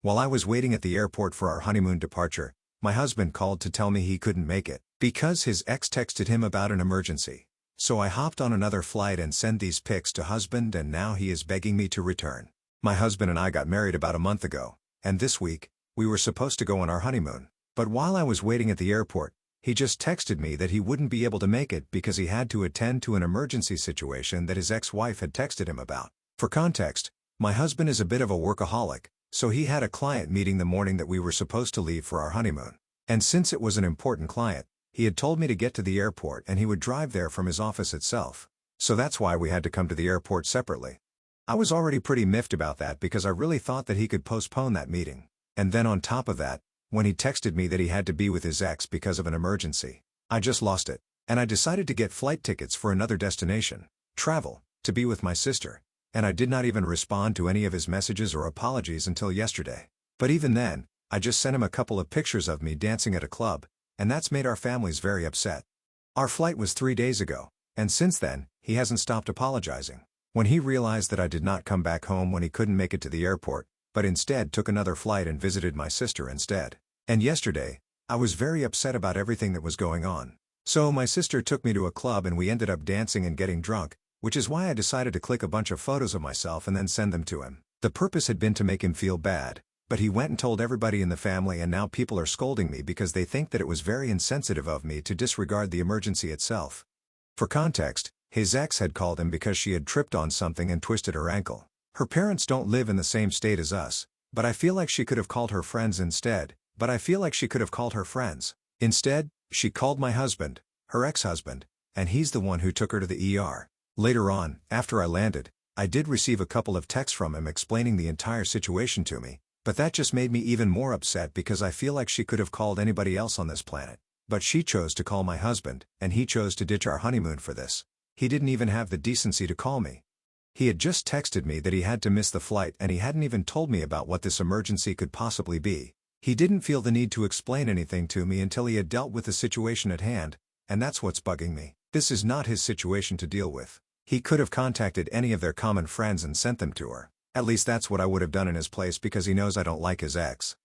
While I was waiting at the airport for our honeymoon departure, my husband called to tell me he couldn't make it because his ex texted him about an emergency. So I hopped on another flight and sent these pics to husband, and now he is begging me to return. My husband and I got married about a month ago, and this week, we were supposed to go on our honeymoon. But while I was waiting at the airport, he just texted me that he wouldn't be able to make it because he had to attend to an emergency situation that his ex-wife had texted him about. For context, my husband is a bit of a workaholic, so he had a client meeting the morning that we were supposed to leave for our honeymoon. And since it was an important client, he had told me to get to the airport and he would drive there from his office itself. So that's why we had to come to the airport separately. I was already pretty miffed about that because I really thought that he could postpone that meeting. And then on top of that, when he texted me that he had to be with his ex because of an emergency, I just lost it, and I decided to get flight tickets for another destination, travel, to be with my sister, and I did not even respond to any of his messages or apologies until yesterday. But even then, I just sent him a couple of pictures of me dancing at a club, and that's made our families very upset. Our flight was 3 days ago, and since then, he hasn't stopped apologizing. When he realized that I did not come back home when he couldn't make it to the airport, but instead took another flight and visited my sister instead. And yesterday, I was very upset about everything that was going on. So my sister took me to a club and we ended up dancing and getting drunk, which is why I decided to click a bunch of photos of myself and then send them to him. The purpose had been to make him feel bad, but he went and told everybody in the family, and now people are scolding me because they think that it was very insensitive of me to disregard the emergency itself. For context, his ex had called him because she had tripped on something and twisted her ankle. Her parents don't live in the same state as us, but I feel like she could have called her friends instead. Instead, she called my husband, her ex-husband, and he's the one who took her to the ER. Later on, after I landed, I did receive a couple of texts from him explaining the entire situation to me, but that just made me even more upset because I feel like she could have called anybody else on this planet. But she chose to call my husband, and he chose to ditch our honeymoon for this. He didn't even have the decency to call me. He had just texted me that he had to miss the flight and he hadn't even told me about what this emergency could possibly be. He didn't feel the need to explain anything to me until he had dealt with the situation at hand, and that's what's bugging me. This is not his situation to deal with. He could have contacted any of their common friends and sent them to her. At least that's what I would have done in his place because he knows I don't like his ex.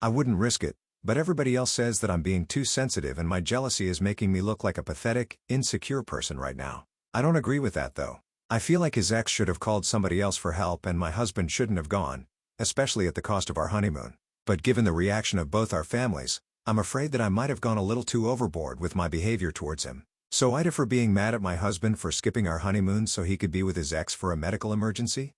I wouldn't risk it, but everybody else says that I'm being too sensitive and my jealousy is making me look like a pathetic, insecure person right now. I don't agree with that though. I feel like his ex should have called somebody else for help and my husband shouldn't have gone, especially at the cost of our honeymoon. But given the reaction of both our families, I'm afraid that I might have gone a little too overboard with my behavior towards him. So I'd for being mad at my husband for skipping our honeymoon so he could be with his ex for a medical emergency?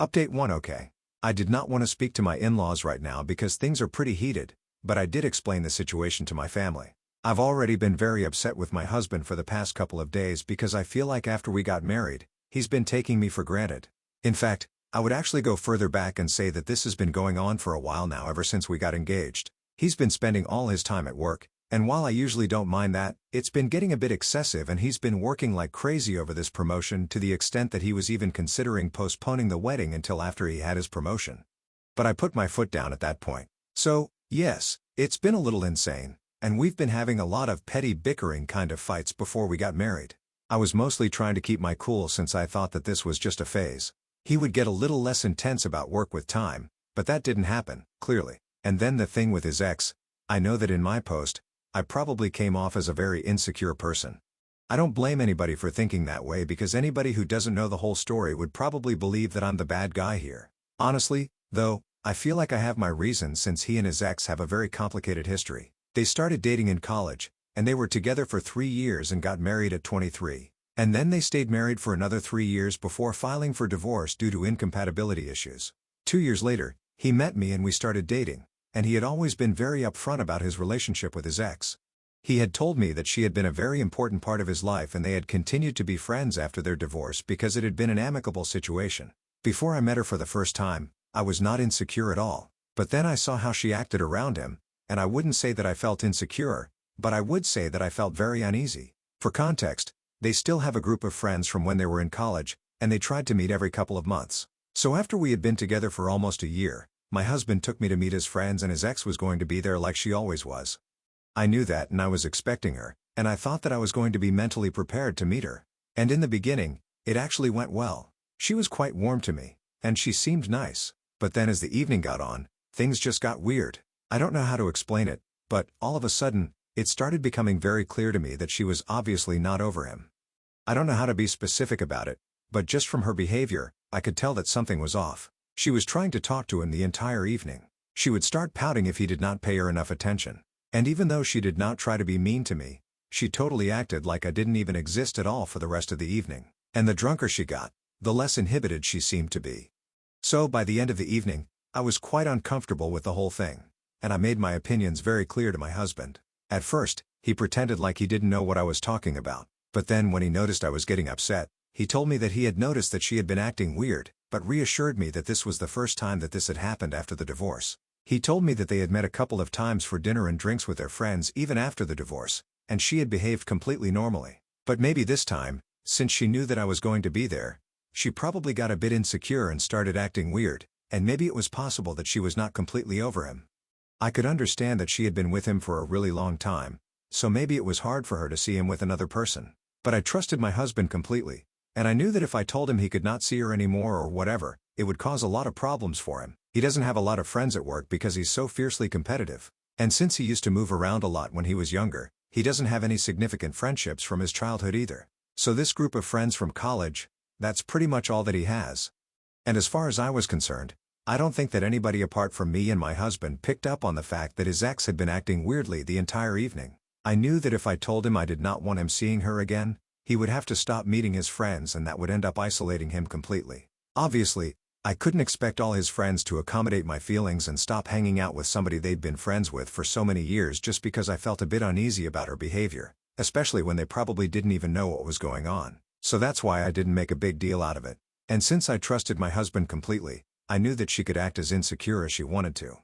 Update 1. Okay. I did not want to speak to my in-laws right now because things are pretty heated, but I did explain the situation to my family. I've already been very upset with my husband for the past couple of days because I feel like after we got married, he's been taking me for granted. In fact, I would actually go further back and say that this has been going on for a while now ever since we got engaged. He's been spending all his time at work, and while I usually don't mind that, it's been getting a bit excessive and he's been working like crazy over this promotion to the extent that he was even considering postponing the wedding until after he had his promotion. But I put my foot down at that point. So, yes, it's been a little insane, and we've been having a lot of petty bickering kind of fights before we got married. I was mostly trying to keep my cool since I thought that this was just a phase. He would get a little less intense about work with time, but that didn't happen, clearly. And then the thing with his ex, I know that in my post, I probably came off as a very insecure person. I don't blame anybody for thinking that way because anybody who doesn't know the whole story would probably believe that I'm the bad guy here. Honestly, though, I feel like I have my reasons since he and his ex have a very complicated history. They started dating in college, and they were together for 3 years and got married at 23. And then they stayed married for another 3 years before filing for divorce due to incompatibility issues. 2 years later, he met me and we started dating, and he had always been very upfront about his relationship with his ex. He had told me that she had been a very important part of his life and they had continued to be friends after their divorce because it had been an amicable situation. Before I met her for the first time, I was not insecure at all, but then I saw how she acted around him, and I wouldn't say that I felt insecure, but I would say that I felt very uneasy. For context, they still have a group of friends from when they were in college, and they tried to meet every couple of months. So after we had been together for almost a year, my husband took me to meet his friends and his ex was going to be there like she always was. I knew that and I was expecting her, and I thought that I was going to be mentally prepared to meet her. And in the beginning, it actually went well. She was quite warm to me, and she seemed nice. But then as the evening got on, things just got weird. I don't know how to explain it, but all of a sudden, it started becoming very clear to me that she was obviously not over him. I don't know how to be specific about it, but just from her behavior, I could tell that something was off. She was trying to talk to him the entire evening. She would start pouting if he did not pay her enough attention. And even though she did not try to be mean to me, she totally acted like I didn't even exist at all for the rest of the evening. And the drunker she got, the less inhibited she seemed to be. So by the end of the evening, I was quite uncomfortable with the whole thing. And I made my opinions very clear to my husband. At first, he pretended like he didn't know what I was talking about. But then when he noticed I was getting upset, he told me that he had noticed that she had been acting weird, but reassured me that this was the first time that this had happened after the divorce. He told me that they had met a couple of times for dinner and drinks with their friends even after the divorce, and she had behaved completely normally. But maybe this time, since she knew that I was going to be there, she probably got a bit insecure and started acting weird, and maybe it was possible that she was not completely over him. I could understand that she had been with him for a really long time, so maybe it was hard for her to see him with another person. But I trusted my husband completely, and I knew that if I told him he could not see her anymore or whatever, it would cause a lot of problems for him. He doesn't have a lot of friends at work because he's so fiercely competitive. And since he used to move around a lot when he was younger, he doesn't have any significant friendships from his childhood either. So this group of friends from college, that's pretty much all that he has. And as far as I was concerned, I don't think that anybody apart from me and my husband picked up on the fact that his ex had been acting weirdly the entire evening. I knew that if I told him I did not want him seeing her again, he would have to stop meeting his friends and that would end up isolating him completely. Obviously, I couldn't expect all his friends to accommodate my feelings and stop hanging out with somebody they'd been friends with for so many years just because I felt a bit uneasy about her behavior, especially when they probably didn't even know what was going on. So that's why I didn't make a big deal out of it. And since I trusted my husband completely, I knew that she could act as insecure as she wanted to.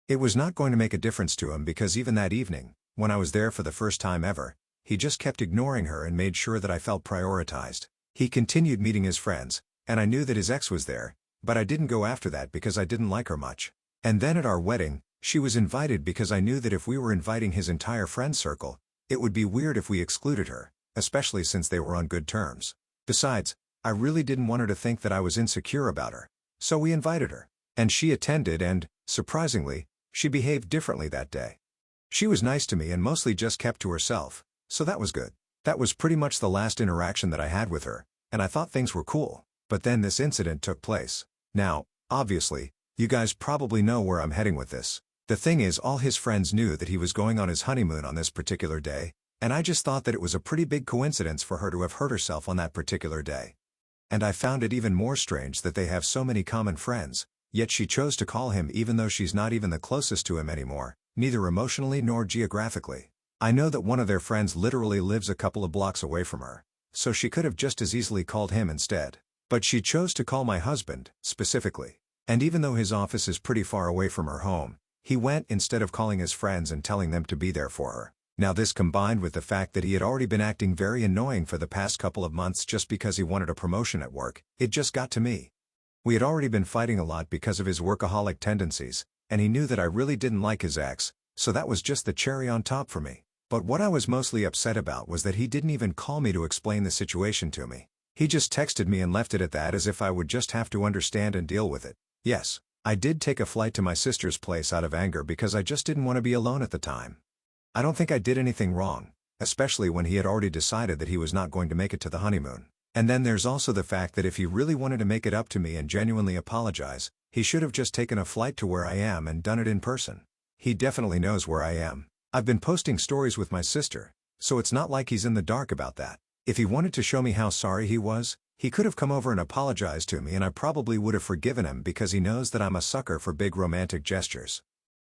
It was not going to make a difference to him because even that evening, when I was there for the first time ever, he just kept ignoring her and made sure that I felt prioritized. He continued meeting his friends, and I knew that his ex was there, but I didn't go after that because I didn't like her much. And then at our wedding, she was invited because I knew that if we were inviting his entire friend circle, it would be weird if we excluded her, especially since they were on good terms. Besides, I really didn't want her to think that I was insecure about her. So we invited her. And she attended and, surprisingly, she behaved differently that day. She was nice to me and mostly just kept to herself, so that was good. That was pretty much the last interaction that I had with her, and I thought things were cool. But then this incident took place. Now, obviously, you guys probably know where I'm heading with this. The thing is, all his friends knew that he was going on his honeymoon on this particular day, and I just thought that it was a pretty big coincidence for her to have hurt herself on that particular day. And I found it even more strange that they have so many common friends, yet she chose to call him even though she's not even the closest to him anymore, neither emotionally nor geographically. I know that one of their friends literally lives a couple of blocks away from her, so she could have just as easily called him instead. But she chose to call my husband, specifically. And even though his office is pretty far away from her home, he went instead of calling his friends and telling them to be there for her. Now this combined with the fact that he had already been acting very annoying for the past couple of months just because he wanted a promotion at work, it just got to me. We had already been fighting a lot because of his workaholic tendencies, and he knew that I really didn't like his ex, so that was just the cherry on top for me. But what I was mostly upset about was that he didn't even call me to explain the situation to me. He just texted me and left it at that as if I would just have to understand and deal with it. Yes, I did take a flight to my sister's place out of anger because I just didn't want to be alone at the time. I don't think I did anything wrong, especially when he had already decided that he was not going to make it to the honeymoon. And then there's also the fact that if he really wanted to make it up to me and genuinely apologize, he should have just taken a flight to where I am and done it in person. He definitely knows where I am. I've been posting stories with my sister, so it's not like he's in the dark about that. If he wanted to show me how sorry he was, he could have come over and apologized to me and I probably would have forgiven him because he knows that I'm a sucker for big romantic gestures.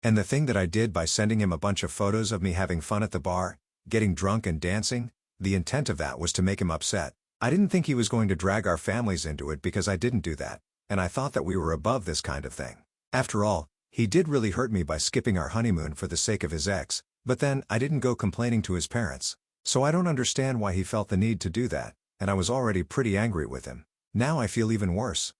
And the thing that I did by sending him a bunch of photos of me having fun at the bar, getting drunk and dancing, the intent of that was to make him upset. I didn't think he was going to drag our families into it because I didn't do that, and I thought that we were above this kind of thing. After all, he did really hurt me by skipping our honeymoon for the sake of his ex, but then I didn't go complaining to his parents. So I don't understand why he felt the need to do that, and I was already pretty angry with him. Now I feel even worse.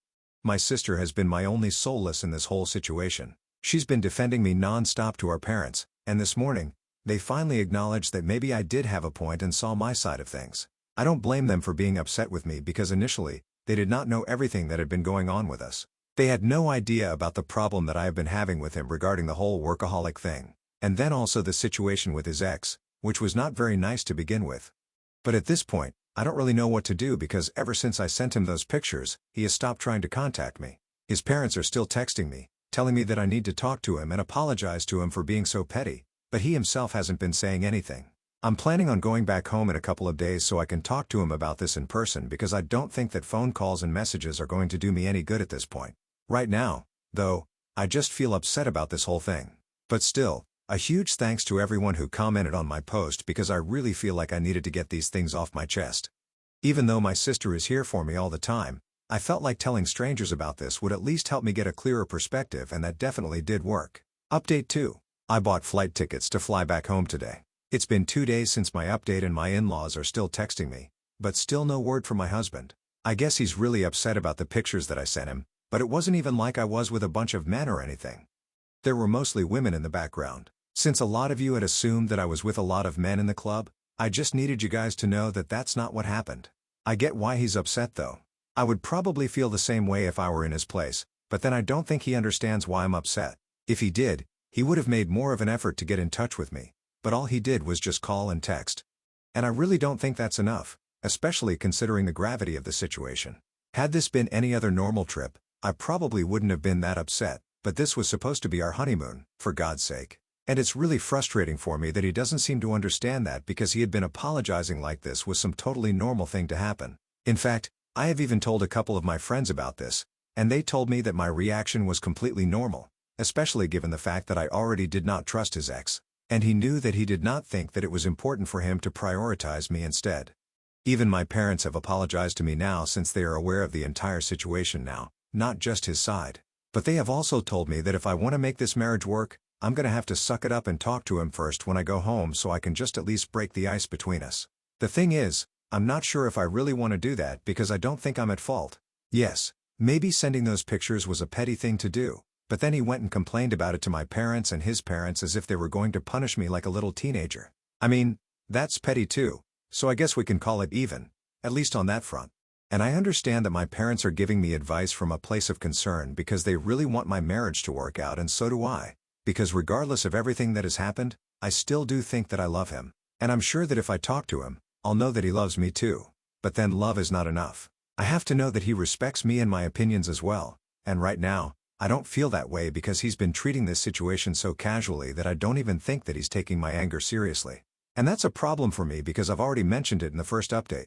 My sister has been my only solace in this whole situation. She's been defending me non-stop to our parents, and this morning, they finally acknowledged that maybe I did have a point and saw my side of things. I don't blame them for being upset with me because initially, they did not know everything that had been going on with us. They had no idea about the problem that I have been having with him regarding the whole workaholic thing. And then also the situation with his ex, which was not very nice to begin with. But at this point, I don't really know what to do because ever since I sent him those pictures, he has stopped trying to contact me. His parents are still texting me, telling me that I need to talk to him and apologize to him for being so petty, but he himself hasn't been saying anything. I'm planning on going back home in a couple of days so I can talk to him about this in person because I don't think that phone calls and messages are going to do me any good at this point. Right now, though, I just feel upset about this whole thing. But still, a huge thanks to everyone who commented on my post because I really feel like I needed to get these things off my chest. Even though my sister is here for me all the time, I felt like telling strangers about this would at least help me get a clearer perspective, and that definitely did work. Update 2. I bought flight tickets to fly back home today. It's been 2 days since my update and my in-laws are still texting me, but still no word from my husband. I guess he's really upset about the pictures that I sent him, but it wasn't even like I was with a bunch of men or anything. There were mostly women in the background. Since a lot of you had assumed that I was with a lot of men in the club, I just needed you guys to know that that's not what happened. I get why he's upset though. I would probably feel the same way if I were in his place, but then I don't think he understands why I'm upset. If he did, he would have made more of an effort to get in touch with me, but all he did was just call and text. And I really don't think that's enough, especially considering the gravity of the situation. Had this been any other normal trip, I probably wouldn't have been that upset, but this was supposed to be our honeymoon, for God's sake. And it's really frustrating for me that he doesn't seem to understand that because he had been apologizing like this was some totally normal thing to happen. In fact, I have even told a couple of my friends about this, and they told me that my reaction was completely normal, especially given the fact that I already did not trust his ex, and he knew that he did not think that it was important for him to prioritize me instead. Even my parents have apologized to me now since they are aware of the entire situation now, not just his side. But they have also told me that if I want to make this marriage work, I'm gonna have to suck it up and talk to him first when I go home so I can just at least break the ice between us. The thing is, I'm not sure if I really want to do that because I don't think I'm at fault. Yes, maybe sending those pictures was a petty thing to do, but then he went and complained about it to my parents and his parents as if they were going to punish me like a little teenager. I mean, that's petty too, so I guess we can call it even, at least on that front. And I understand that my parents are giving me advice from a place of concern because they really want my marriage to work out, and so do I. Because regardless of everything that has happened, I still do think that I love him. And I'm sure that if I talk to him, I'll know that he loves me too. But then love is not enough. I have to know that he respects me and my opinions as well. And right now, I don't feel that way because he's been treating this situation so casually that I don't even think that he's taking my anger seriously. And that's a problem for me because I've already mentioned it in the first update.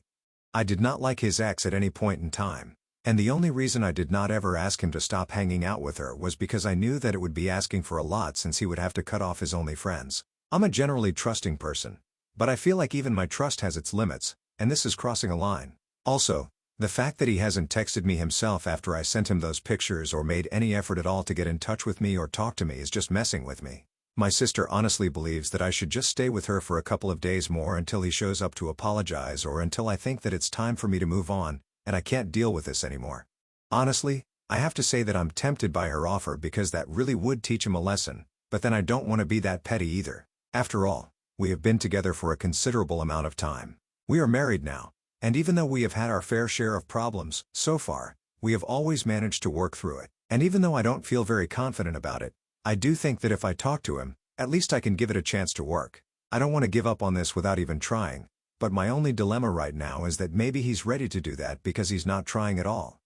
I did not like his ex at any point in time. And the only reason I did not ever ask him to stop hanging out with her was because I knew that it would be asking for a lot since he would have to cut off his only friends. I'm a generally trusting person, but I feel like even my trust has its limits, and this is crossing a line. Also, the fact that he hasn't texted me himself after I sent him those pictures or made any effort at all to get in touch with me or talk to me is just messing with me. My sister honestly believes that I should just stay with her for a couple of days more until he shows up to apologize or until I think that it's time for me to move on, and I can't deal with this anymore. Honestly, I have to say that I'm tempted by her offer because that really would teach him a lesson, but then I don't want to be that petty either. After all, we have been together for a considerable amount of time. We are married now, and even though we have had our fair share of problems, so far, we have always managed to work through it. And even though I don't feel very confident about it, I do think that if I talk to him, at least I can give it a chance to work. I don't want to give up on this without even trying, but my only dilemma right now is that maybe he's ready to do that because he's not trying at all.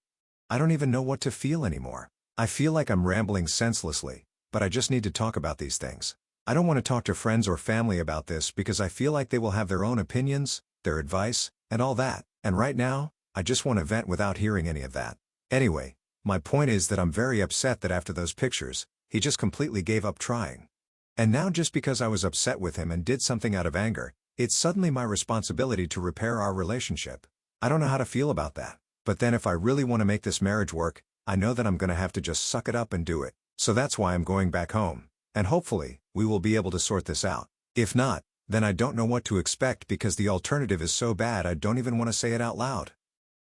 I don't even know what to feel anymore. I feel like I'm rambling senselessly, but I just need to talk about these things. I don't want to talk to friends or family about this because I feel like they will have their own opinions, their advice, and all that, and right now, I just want to vent without hearing any of that. Anyway, my point is that I'm very upset that after those pictures, he just completely gave up trying. And now just because I was upset with him and did something out of anger, it's suddenly my responsibility to repair our relationship. I don't know how to feel about that. But then if I really want to make this marriage work, I know that I'm going to have to just suck it up and do it. So that's why I'm going back home. And hopefully, we will be able to sort this out. If not, then I don't know what to expect because the alternative is so bad I don't even want to say it out loud.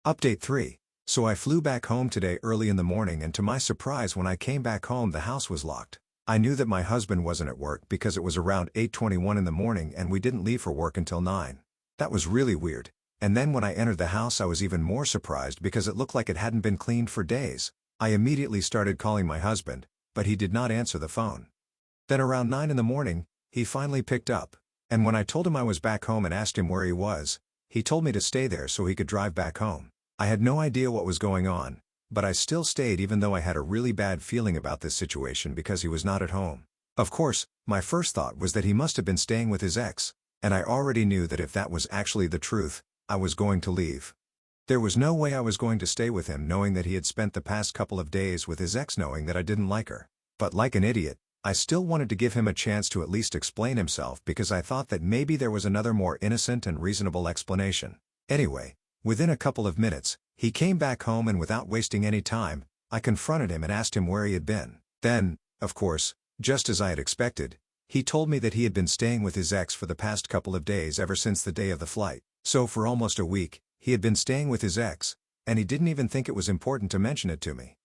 Update 3. So I flew back home today early in the morning, and to my surprise when I came back home the house was locked. I knew that my husband wasn't at work because it was around 8:21 in the morning and we didn't leave for work until 9. That was really weird. And then when I entered the house I was even more surprised because it looked like it hadn't been cleaned for days. I immediately started calling my husband, but he did not answer the phone. Then around 9 in the morning, he finally picked up, and when I told him I was back home and asked him where he was, he told me to stay there so he could drive back home. I had no idea what was going on, but I still stayed even though I had a really bad feeling about this situation because he was not at home. Of course, my first thought was that he must have been staying with his ex, and I already knew that if that was actually the truth, I was going to leave. There was no way I was going to stay with him knowing that he had spent the past couple of days with his ex knowing that I didn't like her. But like an idiot, I still wanted to give him a chance to at least explain himself because I thought that maybe there was another more innocent and reasonable explanation. Anyway, within a couple of minutes, he came back home and without wasting any time, I confronted him and asked him where he had been. Then, of course, just as I had expected, he told me that he had been staying with his ex for the past couple of days ever since the day of the flight. So for almost a week, he had been staying with his ex, and he didn't even think it was important to mention it to me.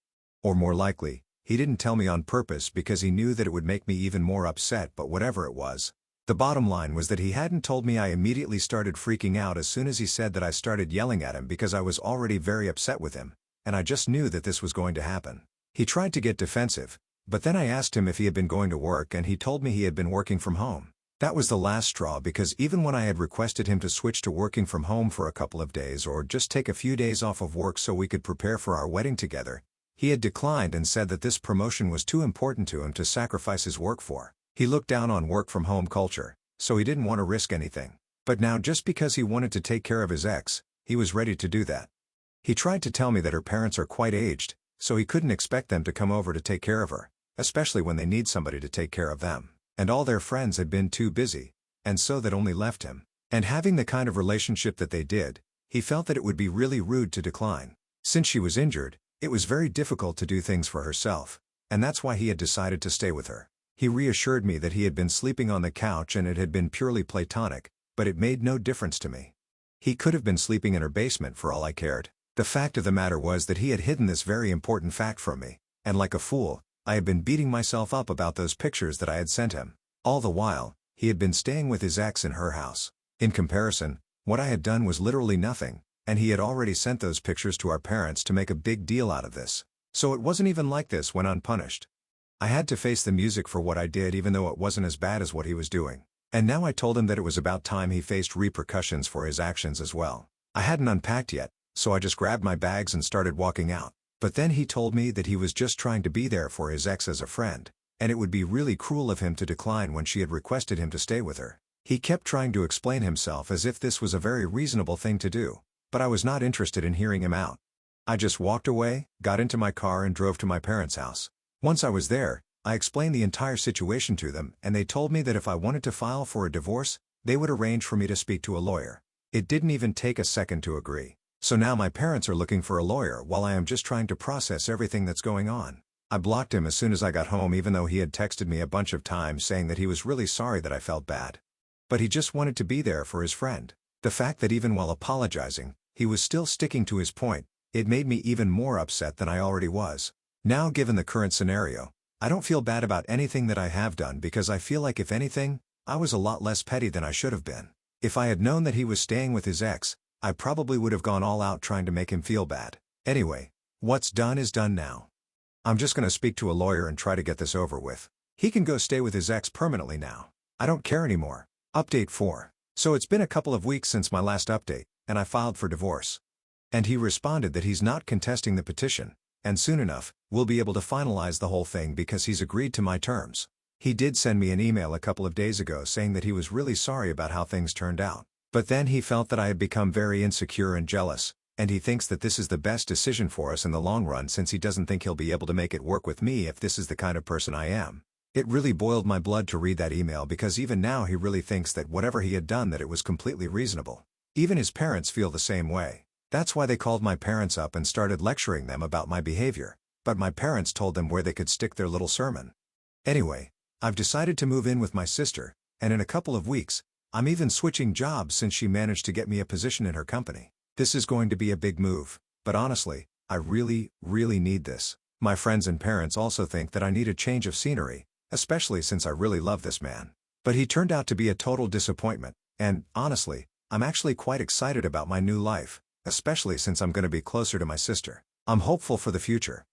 Or more likely, he didn't tell me on purpose because he knew that it would make me even more upset, but whatever it was. The bottom line was that he hadn't told me. I immediately started freaking out as soon as he said that. I started yelling at him because I was already very upset with him, and I just knew that this was going to happen. He tried to get defensive, but then I asked him if he had been going to work and he told me he had been working from home. That was the last straw because even when I had requested him to switch to working from home for a couple of days or just take a few days off of work so we could prepare for our wedding together, he had declined and said that this promotion was too important to him to sacrifice his work for. He looked down on work-from-home culture, so he didn't want to risk anything. But now just because he wanted to take care of his ex, he was ready to do that. He tried to tell me that her parents are quite aged, so he couldn't expect them to come over to take care of her, especially when they need somebody to take care of them. And all their friends had been too busy, and so that only left him. And having the kind of relationship that they did, he felt that it would be really rude to decline. Since she was injured, it was very difficult to do things for herself, and that's why he had decided to stay with her. He reassured me that he had been sleeping on the couch and it had been purely platonic, but it made no difference to me. He could have been sleeping in her basement for all I cared. The fact of the matter was that he had hidden this very important fact from me, and like a fool, I had been beating myself up about those pictures that I had sent him. All the while, he had been staying with his ex in her house. In comparison, what I had done was literally nothing, and he had already sent those pictures to our parents to make a big deal out of this. So it wasn't even like this went unpunished. I had to face the music for what I did even though it wasn't as bad as what he was doing. And now I told him that it was about time he faced repercussions for his actions as well. I hadn't unpacked yet, so I just grabbed my bags and started walking out. But then he told me that he was just trying to be there for his ex as a friend, and it would be really cruel of him to decline when she had requested him to stay with her. He kept trying to explain himself as if this was a very reasonable thing to do, but I was not interested in hearing him out. I just walked away, got into my car and drove to my parents' house. Once I was there, I explained the entire situation to them and they told me that if I wanted to file for a divorce, they would arrange for me to speak to a lawyer. It didn't even take a second to agree. So now my parents are looking for a lawyer while I am just trying to process everything that's going on. I blocked him as soon as I got home even though he had texted me a bunch of times saying that he was really sorry that I felt bad. But he just wanted to be there for his friend. The fact that even while apologizing, he was still sticking to his point, it made me even more upset than I already was. Now given the current scenario, I don't feel bad about anything that I have done because I feel like if anything, I was a lot less petty than I should have been. If I had known that he was staying with his ex, I probably would have gone all out trying to make him feel bad. Anyway, what's done is done now. I'm just gonna speak to a lawyer and try to get this over with. He can go stay with his ex permanently now. I don't care anymore. Update 4. So it's been a couple of weeks since my last update, and I filed for divorce. And he responded that he's not contesting the petition, and soon enough, we'll be able to finalize the whole thing because he's agreed to my terms. He did send me an email a couple of days ago saying that he was really sorry about how things turned out. But then he felt that I had become very insecure and jealous, and he thinks that this is the best decision for us in the long run since he doesn't think he'll be able to make it work with me if this is the kind of person I am. It really boiled my blood to read that email because even now he really thinks that whatever he had done that it was completely reasonable. Even his parents feel the same way. That's why they called my parents up and started lecturing them about my behavior, but my parents told them where they could stick their little sermon. Anyway, I've decided to move in with my sister, and in a couple of weeks, I'm even switching jobs since she managed to get me a position in her company. This is going to be a big move, but honestly, I really need this. My friends and parents also think that I need a change of scenery, especially since I really love this man. But he turned out to be a total disappointment, and, honestly, I'm actually quite excited about my new life, especially since I'm going to be closer to my sister. I'm hopeful for the future.